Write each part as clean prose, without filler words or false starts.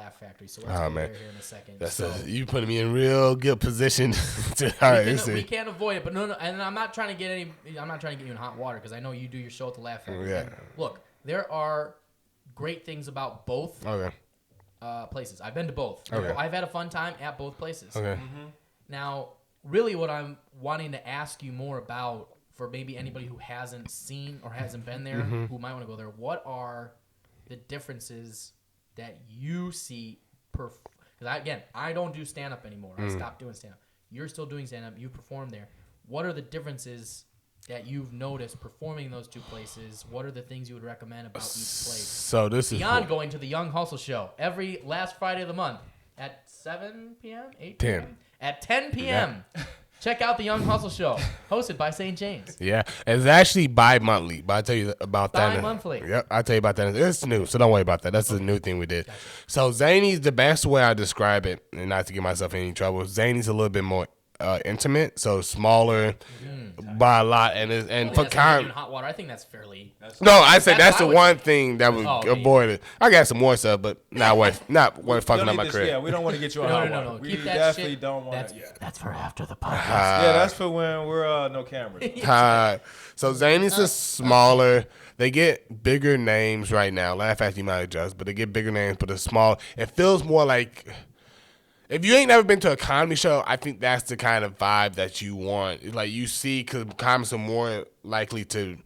Laugh Factory. So let's go there here in a second. You putting me in real good position. We can't avoid it, but no, and I'm not trying to get you in hot water because I know you do your show at the Laugh Factory. Yeah. And look, there are great things about both places. I've been to both. Okay. I've had a fun time at both places. Okay. Mm-hmm. Now, really, what I'm wanting to ask you more about, for maybe anybody who hasn't seen or hasn't been there, who might want to go there, what are the differences that you see? Because I don't do stand up anymore. I stopped doing stand up. You're still doing stand up. You perform there. What are the differences that you've noticed performing in those two places? What are the things you would recommend about each place? So this is beyond going to the Young Hustle show every last Friday of the month at 7 p.m., 8 p.m. 10. At 10 p.m. Check out the Young Hustle show, hosted by St. James. Yeah, it's actually bi-monthly, but I'll tell you about that. Bi-monthly. Yep, I'll tell you about that. It's new, so don't worry about that. That's the new thing we did. Gotcha. So Zanies, the best way I describe it, and not to get myself in any trouble, Zanies a little bit more intimate, so smaller by a lot, and for hot water, I think that's fairly. That's the one thing that was avoided. I got some more stuff, but not worth fucking up my career. Yeah, we don't want to get you on hot water. No. We Keep that definitely shit. don't want. That's for after the podcast. Yeah, that's for when we're no cameras. So Zanies is smaller. They get bigger names right now. Laugh Factory might adjust, but they get bigger names, but it's small. It feels more like. If you ain't never been to a comedy show, I think that's the kind of vibe that you want. It's like you see, because comics are more likely to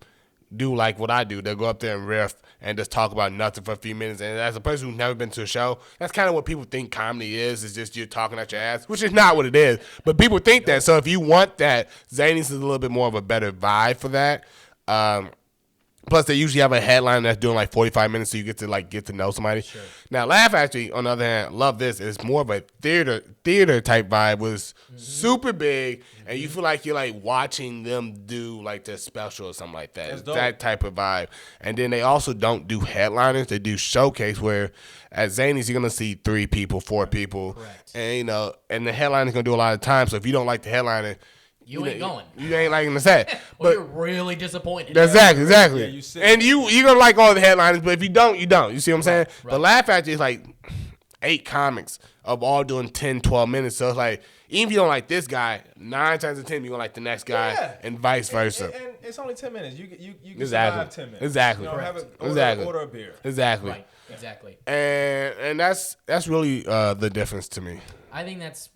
do like what I do. They'll go up there and riff and just talk about nothing for a few minutes. And as a person who's never been to a show, that's kind of what people think comedy is. It's just you're talking out your ass, which is not what it is. But people think that. So if you want that, Zanies is a little bit more of a better vibe for that. Plus, they usually have a headline that's doing like 45 minutes, so you get to know somebody. Sure. Now, Laugh Factory, on the other hand, love this. It's more of a theater type vibe. Was super big, and you feel like you're like watching them do like their special or something like that. It's that type of vibe. And then they also don't do headliners. They do showcase where at Zanies you're gonna see 3 people, 4 people, correct. And and the headliner's gonna do a lot of time. So if you don't like the headliner. You ain't going. You ain't liking the set. Well, you're really disappointed. Exactly. Yeah, and you're going to like all the headliners, but if you don't, you don't. You see what I'm saying? Right. But Laugh Factory is like 8 comics of all doing 10, 12 minutes. So it's like, even if you don't like this guy, 9 times out of 10, you're going to like the next guy and vice versa. And it's only 10 minutes. You can survive 10 minutes. Exactly. Have order a beer. Exactly. Right. Exactly. And that's really the difference to me. I think that's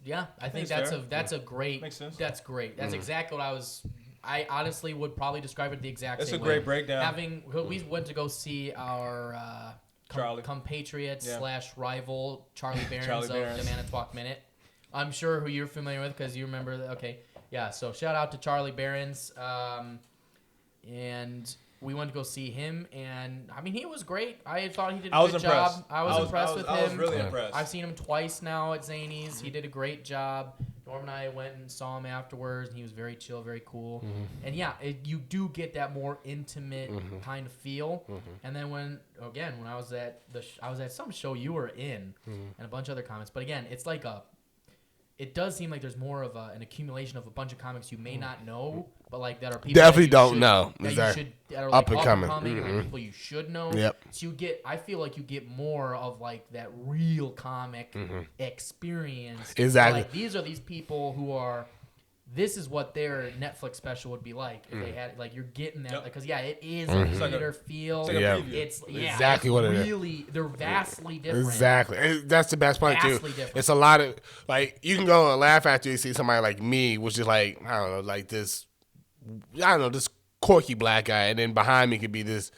a great. Makes sense. That's great. That's exactly what I honestly would probably describe it the exact same way. That's a great breakdown. We went to go see our compatriot / rival Charlie Behrens of the Manitowoc Minute. I'm sure who you're familiar with because you remember. Okay, yeah. So shout out to Charlie Behrens, and we went to go see him, and I mean he was great. I thought he did a good job. I was impressed with him. I was really impressed. I've seen him twice now at Zanies. He did a great job. Norm and I went and saw him afterwards, and he was very chill, very cool. And yeah, you do get that more intimate kind of feel. And then when I was at I was at some show you were in, and a bunch of other comics. But again, it's like it does seem like there's more of an accumulation of a bunch of comics you may not know, but like that are people definitely don't know. Exactly. That are like up and coming, or people you should know. Yep. So I feel like you get more of like that real comic experience. Exactly. Like these are these people who are. This is what their Netflix special would be like if they had like you're getting that because it is a theater feel. It's exactly what it is. Really, they're vastly different. Exactly, that's the best part too. Different. It's a lot of like you can go and laugh after you see somebody like me, which is like I don't know, like this quirky black guy, and then behind me could be this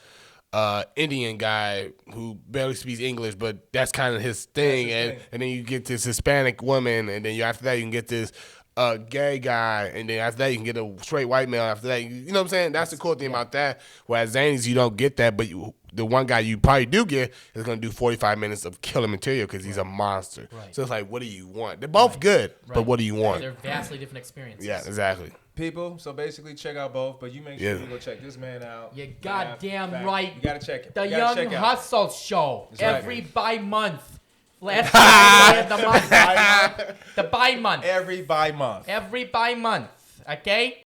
Indian guy who barely speaks English, but that's kind of his thing, and then you get this Hispanic woman, and then after that you can get this gay guy, and then after that you can get a straight white male. After that, you know what I'm saying? That's the cool thing about that. Whereas Zanies, you don't get that, but the one guy you probably do get is going to do 45 minutes of killer material because he's a monster. Right. So it's like, what do you want? They're both good, but what do you want? They're vastly different experiences. Yeah, exactly. People, so basically check out both, but you make sure you go check this man out. You're goddamn right. You got to check it. The Young Hustle Show, every bi-month. Last the month. The bi-month. Every bi-month. Okay?